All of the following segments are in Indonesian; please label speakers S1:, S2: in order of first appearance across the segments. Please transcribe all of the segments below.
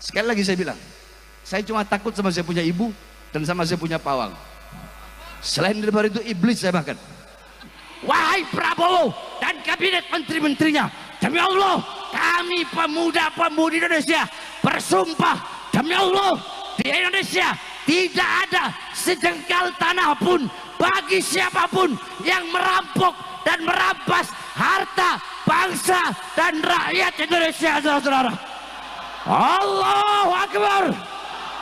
S1: Sekali lagi saya bilang, saya cuma takut sama saya punya ibu dan sama saya punya pawang. Selain daripada itu iblis saya makan. Wahai Prabowo dan kabinet menteri-menterinya, demi Allah kami pemuda-pemudi Indonesia bersumpah, demi Allah di Indonesia tidak ada sejengkal tanah pun bagi siapapun yang merampok dan merampas harta bangsa dan rakyat Indonesia. Saudara-saudara, Allahu Akbar.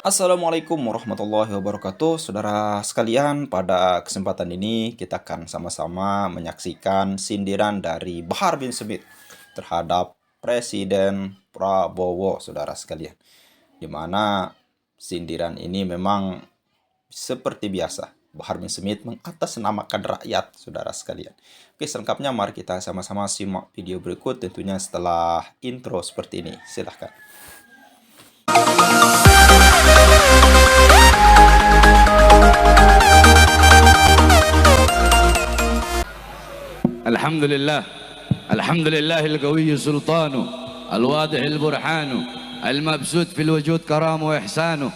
S2: Assalamualaikum warahmatullahi wabarakatuh. Saudara sekalian, pada kesempatan ini kita akan sama-sama menyaksikan sindiran dari Bahar bin Smith terhadap Presiden Prabowo, saudara sekalian. Di mana sindiran ini memang seperti biasa, Bahar bin Smith mengatasnamakan rakyat, saudara sekalian. Oke, selengkapnya mari kita sama-sama simak video berikut, tentunya setelah intro seperti ini. Silahkan.
S1: Alhamdulillah, alhamdulillahil qawiyyu sultanu, al-wadihil burhanu, al-mabsut fil wujud karamu wa ihsanu.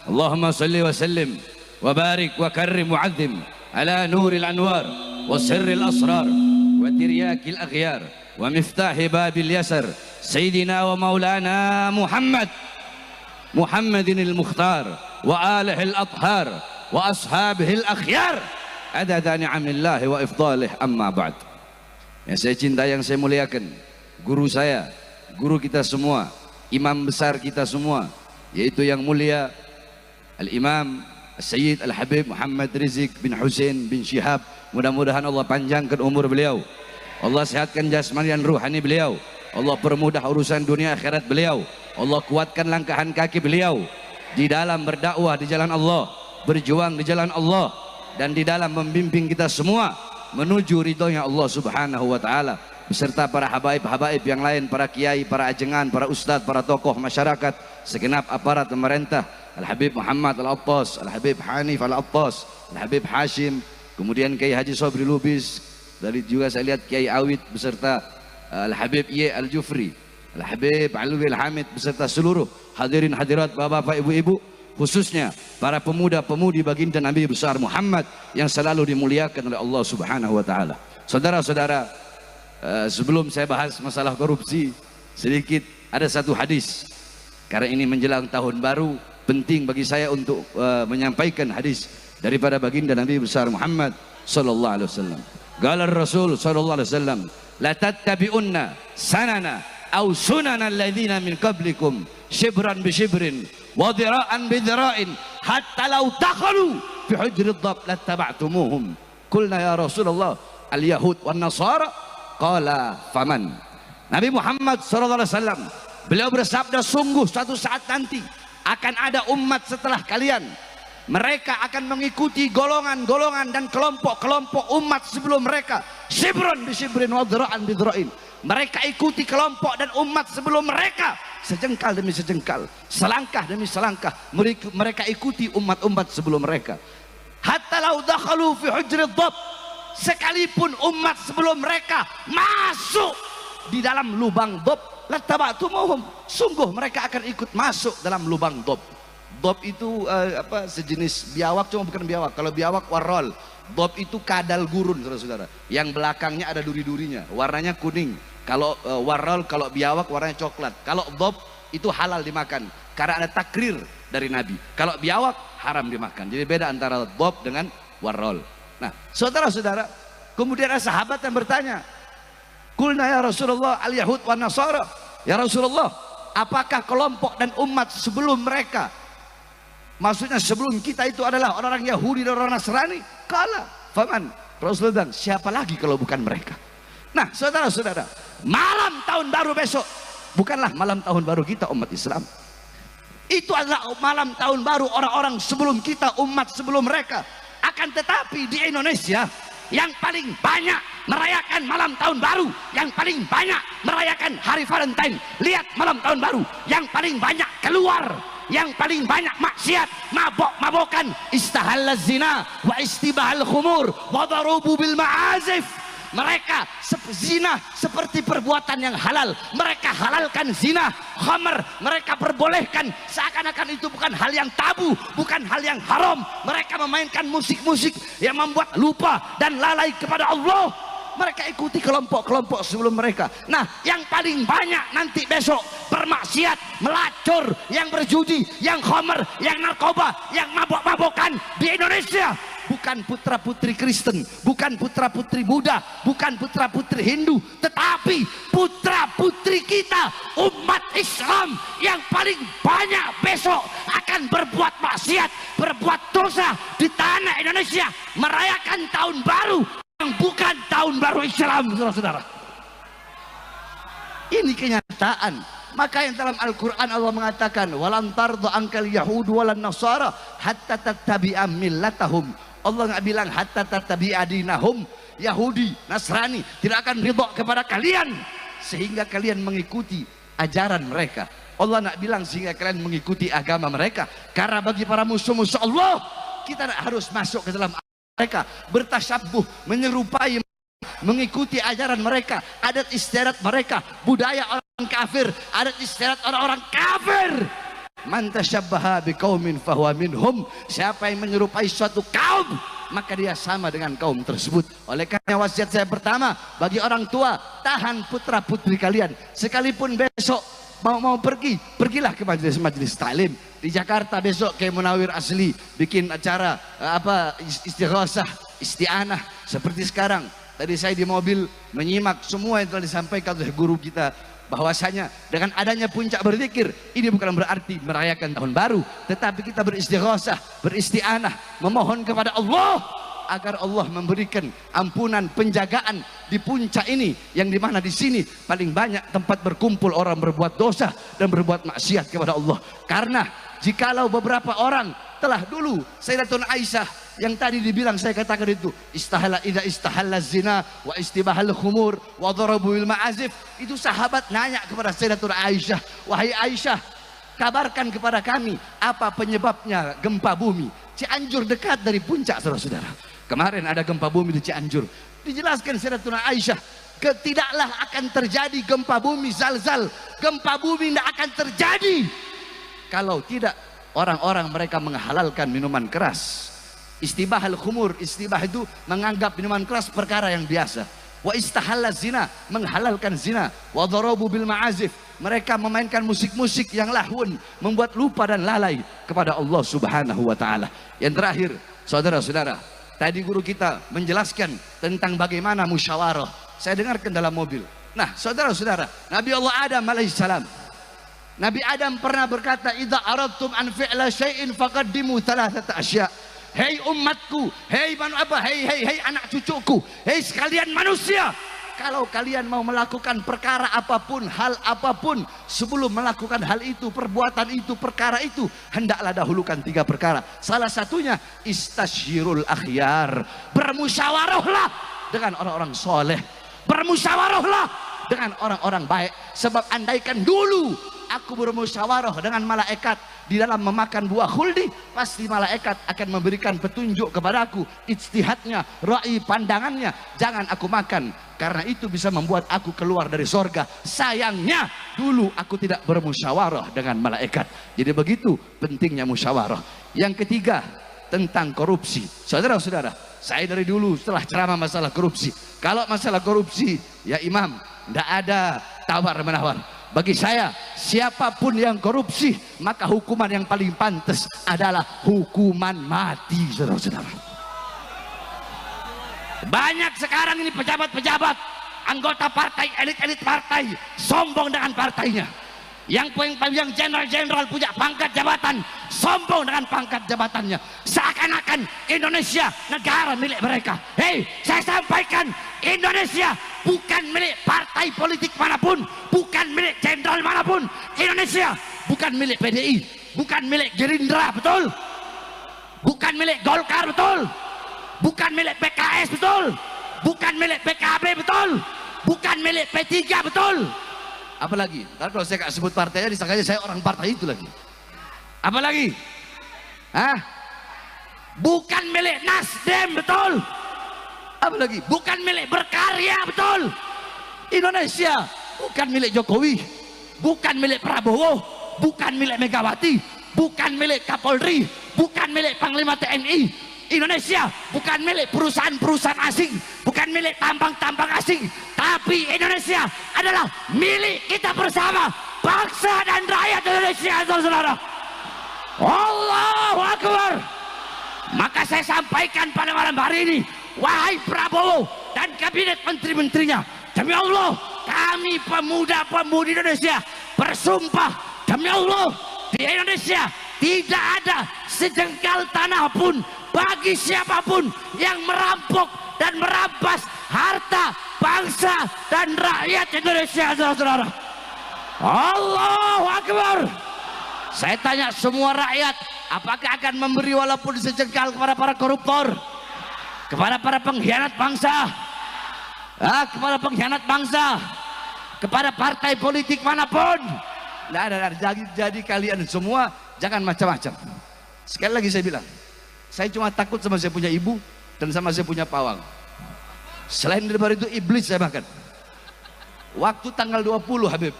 S1: Allahumma salli wa sallim wa barik wa karrim wa azim ala nuril anwar wa sirril asrar wa tiryakil aghyar wa miftahi babil yasar sayyidina wa maulana Muhammadinil Mukhtar wa alihil athhar wa ashabihil akhyar adada ni'amillahi wa ifdalih, amma ba'd. Yang saya cintai, yang saya muliakan, guru saya, guru kita semua, imam besar kita semua, yaitu yang mulia Al-Imam Sayyid Al-Habib Muhammad Rizik bin Hussein bin Syihab. Mudah-mudahan Allah panjangkan umur beliau, Allah sehatkan jasmani dan ruhani beliau, Allah permudah urusan dunia akhirat beliau, Allah kuatkan langkahan kaki beliau di dalam berdakwah di jalan Allah, berjuang di jalan Allah, dan di dalam membimbing kita semua menuju ridhonya Allah subhanahu wa ta'ala, beserta para habaib-habaib yang lain, para kiai, para ajengan, para ustadz, para tokoh masyarakat, segenap aparat pemerintah, Al-Habib Muhammad Al-Attas, Al-Habib Hanif Al-Attas, Al-Habib Hashim, kemudian Kiai Haji Sobri Lubis, dari juga saya lihat Kiai Awid beserta Al-Habib Ye Al-Jufri, Al-Habib Alwi Al-Hamid, beserta seluruh hadirin hadirat, bapak-bapak, ibu-ibu, khususnya para pemuda-pemudi baginda Nabi besar Muhammad yang selalu dimuliakan oleh Allah subhanahu wa ta'ala. Saudara-saudara, sebelum saya bahas masalah korupsi, sedikit ada satu hadis, karena ini menjelang tahun baru, penting bagi saya untuk menyampaikan hadis daripada baginda Nabi besar Muhammad sallallahu alaihi wasallam. Qala Rasul sallallahu alaihi wasallam, la tattabi'unna sanana aw sunana alladhina min qablikum shibran bi shibrin wa dhira'an bi dhira'in hatta law dakhalu fi hujri ad-dab lattaba'tumuhum. Qulna ya Rasulullah al-yahud wan nasara, qala faman. Nabi Muhammad sallallahu alaihi wasallam beliau bersabda, sungguh suatu saat nanti akan ada umat setelah kalian, mereka akan mengikuti golongan-golongan dan kelompok-kelompok umat sebelum mereka, shibran bi shibrin wa dhira'an bi dhira'in. Mereka ikuti kelompok dan umat sebelum mereka, sejengkal demi sejengkal, selangkah demi selangkah, mereka ikuti umat-umat sebelum mereka. Hatta law dakhalu fi hujrid dhab, sekalipun umat sebelum mereka masuk di dalam lubang dhab, lattaba'tumuhum, sungguh mereka akan ikut masuk dalam lubang dhab. Dhab itu sejenis biawak, cuma bukan biawak. Kalau biawak warrol, dhab itu kadal gurun, saudara-saudara, yang belakangnya ada duri-durinya, warnanya kuning. Kalau warrol, kalau biawak warnanya coklat. Kalau dhab itu halal dimakan karena ada takrir dari Nabi. Kalau biawak haram dimakan. Jadi beda antara dhab dengan warrol. Nah, saudara-saudara, kemudian ada sahabat yang bertanya, qulna ya Rasulullah al-yahud wan nasara, ya Rasulullah, apakah kelompok dan umat sebelum mereka, maksudnya sebelum kita itu adalah orang-orang Yahudi dan orang Nasrani? Kala faman. Rasulullah bilang, siapa lagi kalau bukan mereka? Nah, saudara-saudara, malam tahun baru besok bukanlah malam tahun baru kita umat Islam. Itu adalah malam tahun baru orang-orang sebelum kita, umat sebelum mereka. Akan tetapi di Indonesia yang paling banyak merayakan malam tahun baru, yang paling banyak merayakan hari Valentine, lihat malam tahun baru, yang paling banyak keluar, yang paling banyak maksiat, mabok-mabokan, istahalla zina wa istibahal khumur wa darubu bil ma'azif. mereka zina seperti perbuatan yang halal. Mereka halalkan zina, khamr, mereka perbolehkan seakan-akan itu bukan hal yang tabu, bukan hal yang haram. Mereka memainkan musik-musik yang membuat lupa dan lalai kepada Allah. Mereka ikuti kelompok-kelompok sebelum mereka. Nah, yang paling banyak nanti besok bermaksiat, melacur, yang berjudi, yang khamr, yang narkoba, yang mabok-mabokan di Indonesia bukan putra-putri Kristen, bukan putra-putri Buddha, bukan putra-putri Hindu, tetapi putra-putri kita umat Islam yang paling banyak besok akan berbuat maksiat, berbuat dosa di tanah Indonesia, merayakan tahun baru yang bukan tahun baru Islam, saudara-saudara. Ini kenyataan. Maka yang dalam Al-Quran Allah mengatakan, walan tarda angkal yahudu walan nasara hatta tattabi'a millatahum. Allah nggak bilang hatta tattabi'a dinahum. Yahudi, Nasrani tidak akan ridha kepada kalian sehingga kalian mengikuti ajaran mereka. Allah nggak bilang sehingga kalian mengikuti agama mereka. Karena bagi para musuh-musuh Allah, kita harus masuk ke dalam mereka, bertasyabuh, menyerupai, mengikuti ajaran mereka, adat istiadat mereka, budaya orang kafir, adat istiadat orang-orang kafir. Man tasyabbaha biqaumin fahuwa minhum. Siapa yang menyerupai suatu kaum, maka dia sama dengan kaum tersebut. Oleh karena wasiat saya pertama bagi orang tua, tahan putra putri kalian. Sekalipun besok mau pergi, pergilah ke majelis-majelis taklim. Di Jakarta besok ke Munawir Asli bikin acara istighosah, isti'anah seperti sekarang. Tadi saya di mobil menyimak semua yang telah disampaikan oleh guru kita, bahwasanya dengan adanya puncak berzikir ini bukan berarti merayakan tahun baru, tetapi kita beristighosah, beristi'anah, memohon kepada Allah agar Allah memberikan ampunan, penjagaan di puncak ini, yang dimana di sini paling banyak tempat berkumpul orang berbuat dosa dan berbuat maksiat kepada Allah. Karena jikalau beberapa orang telah dulu, Sayyidatuna Aisyah yang tadi dibilang saya katakan itu, istahalla zina wa istibahal khumur wa darabu bil ma'azif, itu sahabat nanya kepada Sayyidatuna Aisyah, wahai Aisyah, kabarkan kepada kami apa penyebabnya gempa bumi. Cianjur dekat dari puncak, saudara-saudara. Kemarin ada gempa bumi di Cianjur. Dijelaskan Sayyidatuna Aisyah, tidaklah akan terjadi gempa bumi zalzal. Gempa bumi tidak akan terjadi kalau tidak orang-orang mereka menghalalkan minuman keras. Istibahal khumur, istibah itu menganggap minuman keras perkara yang biasa. Wa istahalla zina, menghalalkan zina. Wa dharabu bil ma'azif, mereka memainkan musik-musik yang lahun, membuat lupa dan lalai kepada Allah Subhanahu wa taala. Yang terakhir, saudara-saudara, tadi guru kita menjelaskan tentang bagaimana musyawarah. Saya dengarkan dalam mobil. Nah, saudara-saudara, Nabi Allah Adam alaihissalam, Nabi Adam pernah berkata, idza aradtum an fi'la syai'in faqaddimu thalathata asya'. Hei umatku, hei anak cucuku, hei sekalian manusia, kalau kalian mau melakukan perkara apapun, hal apapun, sebelum melakukan hal itu, perbuatan itu, perkara itu, hendaklah dahulukan 3 perkara. Salah satunya istasyirul akhyar, bermusyawarahlah dengan orang-orang soleh, bermusyawarahlah dengan orang-orang baik. Sebab andaikan dulu aku bermusyawarah dengan malaikat di dalam memakan buah khuldi, pasti malaikat akan memberikan petunjuk kepadaku, ijtihadnya, ra'i pandangannya, jangan aku makan, karena itu bisa membuat aku keluar dari sorga. Sayangnya dulu aku tidak bermusyawarah dengan malaikat. Jadi begitu pentingnya musyawarah. Yang ketiga, tentang korupsi. Saudara-saudara, saya dari dulu setelah ceramah masalah korupsi, kalau masalah korupsi ya imam, tidak ada tawar menawar. Bagi saya, siapapun yang korupsi, maka hukuman yang paling pantas adalah hukuman mati, saudara-saudara. Banyak sekarang ini pejabat-pejabat, anggota partai, elit-elit partai, sombong dengan partainya. Yang jenderal-jenderal punya pangkat jabatan, sombong dengan pangkat jabatannya. Seakan-akan Indonesia negara milik mereka. Hei, saya sampaikan, Indonesia bukan milik partai politik manapun, bukan milik jenderal manapun. Indonesia bukan milik PDI, bukan milik Gerindra, betul? Bukan milik Golkar, betul? Bukan milik PKS, betul? Bukan milik PKB, betul? Bukan milik P3, betul? Apalagi, kalau saya gak sebut partainya, disangkanya saya orang partai itu lagi. Apalagi? Hah? Bukan milik Nasdem, betul? Apalagi bukan milik berkarya, betul. Indonesia bukan milik Jokowi, bukan milik Prabowo, bukan milik Megawati, bukan milik Kapolri, bukan milik Panglima TNI. Indonesia bukan milik perusahaan-perusahaan asing, bukan milik tambang-tambang asing, tapi Indonesia adalah milik kita bersama, bangsa dan rakyat Indonesia, saudara. Allahu Akbar. Maka saya sampaikan pada malam hari ini, wahai Prabowo dan kabinet menteri-menterinya, demi Allah, kami pemuda-pemudi Indonesia bersumpah, demi Allah, di Indonesia tidak ada sejengkal tanah pun bagi siapapun yang merampok dan merampas harta bangsa dan rakyat Indonesia, saudara-saudara. Allahu Akbar. Saya tanya semua rakyat, apakah akan memberi walaupun sejengkal kepada para koruptor, kepada para pengkhianat bangsa, kepada pengkhianat bangsa, kepada partai politik manapun? Nah, jadi kalian semua jangan macam-macam. Sekali lagi saya bilang, saya cuma takut sama saya punya ibu dan sama saya punya pawang. Selain daripada itu iblis saya makan. Waktu tanggal 20 Habib,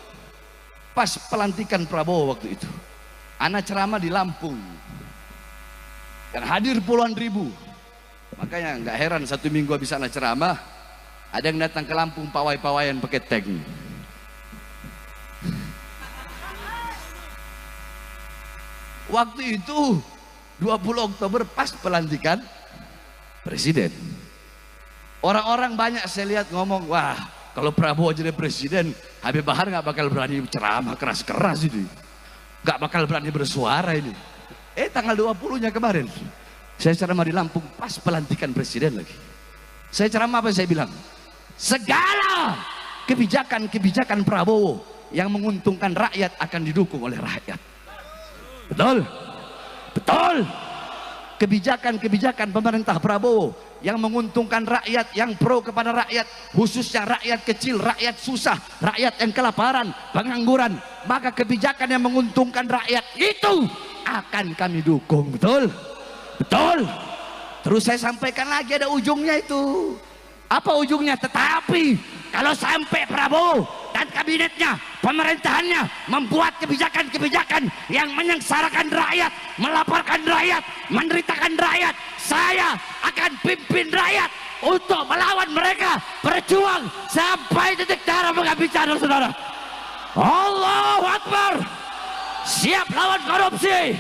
S1: pas pelantikan Prabowo waktu itu, anak ceramah di Lampung dan hadir puluhan ribu. Makanya nggak heran 1 minggu habis anak ceramah, ada yang datang ke Lampung pawai-pawayan pakai tank. Waktu itu 20 Oktober pas pelantikan presiden. Orang-orang banyak saya lihat ngomong, wah kalau Prabowo jadi presiden, Habib Bahar nggak bakal berani ceramah keras-keras ini, nggak bakal berani bersuara ini. Tanggal 20-nya kemarin saya ceramah di Lampung pas pelantikan presiden lagi. Saya ceramah apa saya bilang? Segala kebijakan-kebijakan Prabowo yang menguntungkan rakyat akan didukung oleh rakyat. Betul? Betul. Kebijakan-kebijakan pemerintah Prabowo yang menguntungkan rakyat, yang pro kepada rakyat, khususnya rakyat kecil, rakyat susah, rakyat yang kelaparan, pengangguran, maka kebijakan yang menguntungkan rakyat itu akan kami dukung. Betul? Betul. Terus saya sampaikan lagi ada ujungnya itu. Apa ujungnya? Tetapi kalau sampai Prabowo dan kabinetnya, pemerintahannya membuat kebijakan-kebijakan yang menyengsarakan rakyat, melaporkan rakyat, menderitakan rakyat, saya akan pimpin rakyat untuk melawan mereka, berjuang sampai titik darah menghabiskan, saudara. Allahu Akbar. Siap lawan korupsi,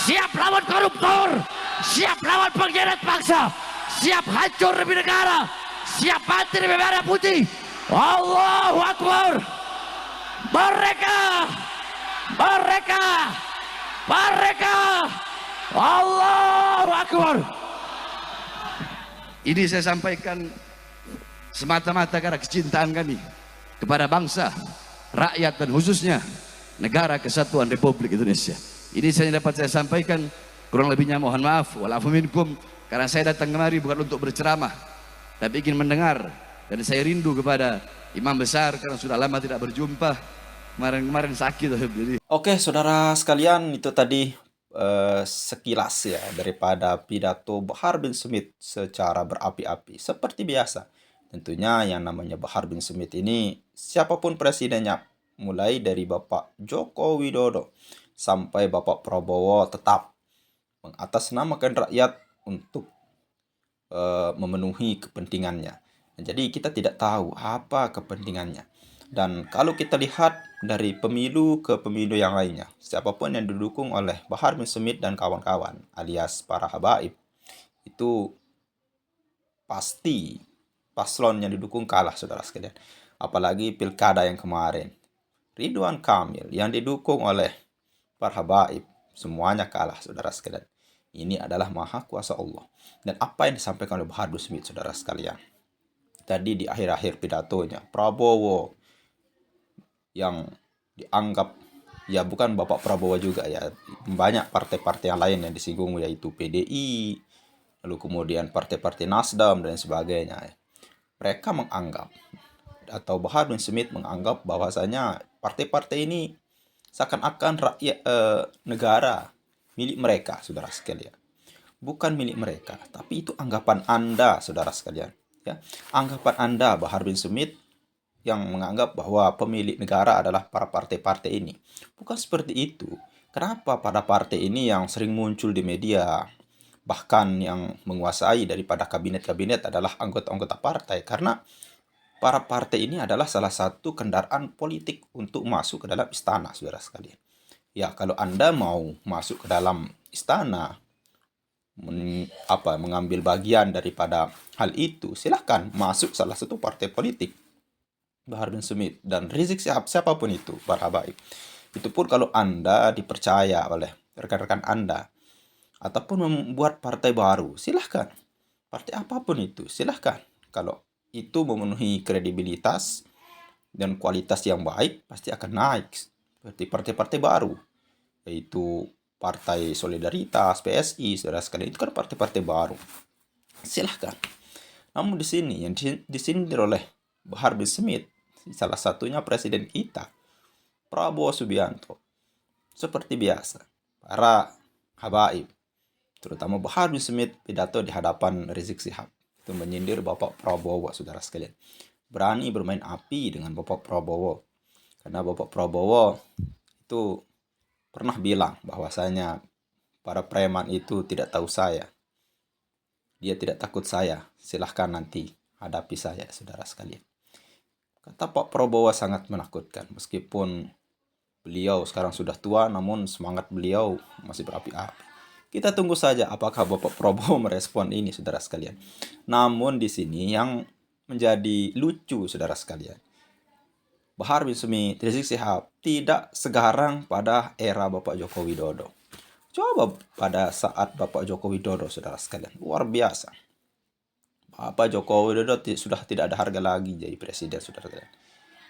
S1: siap lawan koruptor, siap lawan pengkhianat bangsa, siap hancur demi negara, siap mati demi merah putih. Allahu Akbar. Mereka Allahu Akbar. Ini saya sampaikan semata-mata karena kecintaan kami kepada bangsa, rakyat dan khususnya negara kesatuan Republik Indonesia. Ini saya dapat saya sampaikan, kurang lebihnya mohon maaf, walafu minkum, karena saya datang kemari bukan untuk berceramah, tapi ingin mendengar. Dan saya rindu kepada imam besar karena sudah lama tidak berjumpa. Kemarin sakit. Jadi.
S2: Oke, saudara sekalian, itu tadi sekilas ya daripada pidato Bahar bin Smith secara berapi-api. Seperti biasa, tentunya yang namanya Bahar bin Smith ini siapapun presidennya, mulai dari Bapak Joko Widodo sampai Bapak Prabowo, tetap mengatasnamakan rakyat untuk memenuhi kepentingannya. Jadi kita tidak tahu apa kepentingannya. Dan kalau kita lihat dari pemilu ke pemilu yang lainnya, siapapun yang didukung oleh Bahar bin Smith dan kawan-kawan alias para habaib, itu pasti paslon yang didukung kalah, saudara sekalian. Apalagi pilkada yang kemarin, Ridwan Kamil yang didukung oleh para habaib, semuanya kalah, saudara sekalian. Ini adalah maha kuasa Allah. Dan apa yang disampaikan oleh Bahar bin Smith, saudara sekalian, tadi di akhir-akhir pidatonya, Prabowo yang dianggap, ya bukan Bapak Prabowo juga ya, banyak partai-partai yang lain yang disinggung, yaitu PDI, lalu kemudian partai-partai Nasdem dan sebagainya. Mereka menganggap, atau Bahar bin Smith menganggap bahwasanya partai-partai ini seakan-akan rakyat negara milik mereka, saudara sekalian. Bukan milik mereka, tapi itu anggapan Anda, saudara sekalian. Ya, anggapan Anda Bahar bin Smith yang menganggap bahwa pemilik negara adalah para partai-partai ini. Bukan seperti itu. Kenapa pada partai ini yang sering muncul di media, bahkan yang menguasai daripada kabinet-kabinet adalah anggota-anggota partai? Karena para partai ini adalah salah satu kendaraan politik untuk masuk ke dalam istana, saudara sekalian. Ya, kalau Anda mau masuk ke dalam istana, mengambil bagian daripada hal itu, silahkan masuk salah satu partai politik. Bahar bin Smith dan Rizik Syihab, siapapun itu, para baik. Itu pun kalau Anda dipercaya oleh rekan-rekan Anda, ataupun membuat partai baru, silahkan. Partai apapun itu, silahkan. Kalau itu memenuhi kredibilitas dan kualitas yang baik, pasti akan naik. Seperti partai-partai baru, yaitu Partai Solidaritas, PSI, saudara sekalian, itu kan partai-partai baru. Silahkan. Namun di sini, yang disindir oleh Bahar bin Smith, salah satunya presiden kita, Prabowo Subianto. Seperti biasa, para habaib, terutama Bahar bin Smith, pidato di hadapan Rizik Syihab, itu menyindir Bapak Prabowo, saudara sekalian. Berani bermain api dengan Bapak Prabowo. Karena Bapak Prabowo itu pernah bilang bahwasanya para preman itu tidak tahu saya. Dia tidak takut saya. Silahkan nanti hadapi saya, saudara sekalian. Kata Pak Prabowo sangat menakutkan. Meskipun beliau sekarang sudah tua, namun semangat beliau masih berapi-api. Kita tunggu saja apakah Bapak Prabowo merespon ini, saudara sekalian. Namun di sini yang menjadi lucu, saudara sekalian, Bahar bin Smith, Rizik Syihab tidak segarang pada era Bapak Joko Widodo. Coba pada saat Bapak Joko Widodo, saudara sekalian, luar biasa. Bapak Joko Widodo sudah tidak ada harga lagi jadi presiden, saudara sekalian.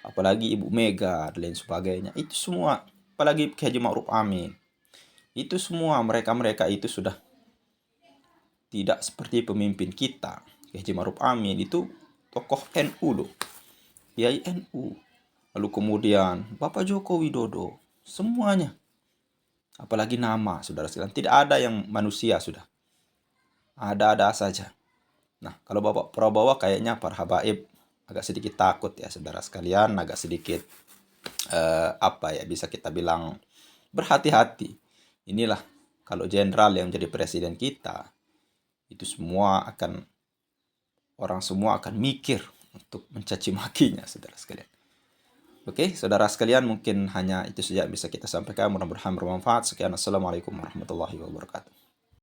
S2: Apalagi Ibu Mega dan lain sebagainya. Itu semua, apalagi Haji Ma'ruf Amin. Itu semua mereka-mereka itu sudah tidak seperti pemimpin kita. Haji Ma'ruf Amin itu tokoh NU loh. Kiai NU. Lalu kemudian Bapak Joko Widodo, semuanya. Apalagi nama, saudara sekalian. Tidak ada yang manusia sudah. Ada-ada saja. Nah, kalau Bapak Prabowo kayaknya para habaib agak sedikit takut ya, saudara sekalian. Agak sedikit, bisa kita bilang berhati-hati. Inilah, kalau jenderal yang jadi presiden kita, itu orang semua akan mikir untuk mencaci makinya, saudara sekalian. Oke, saudara sekalian, mungkin hanya itu saja yang bisa kita sampaikan. Mudah-mudahan bermanfaat. Sekian, assalamualaikum warahmatullahi wabarakatuh.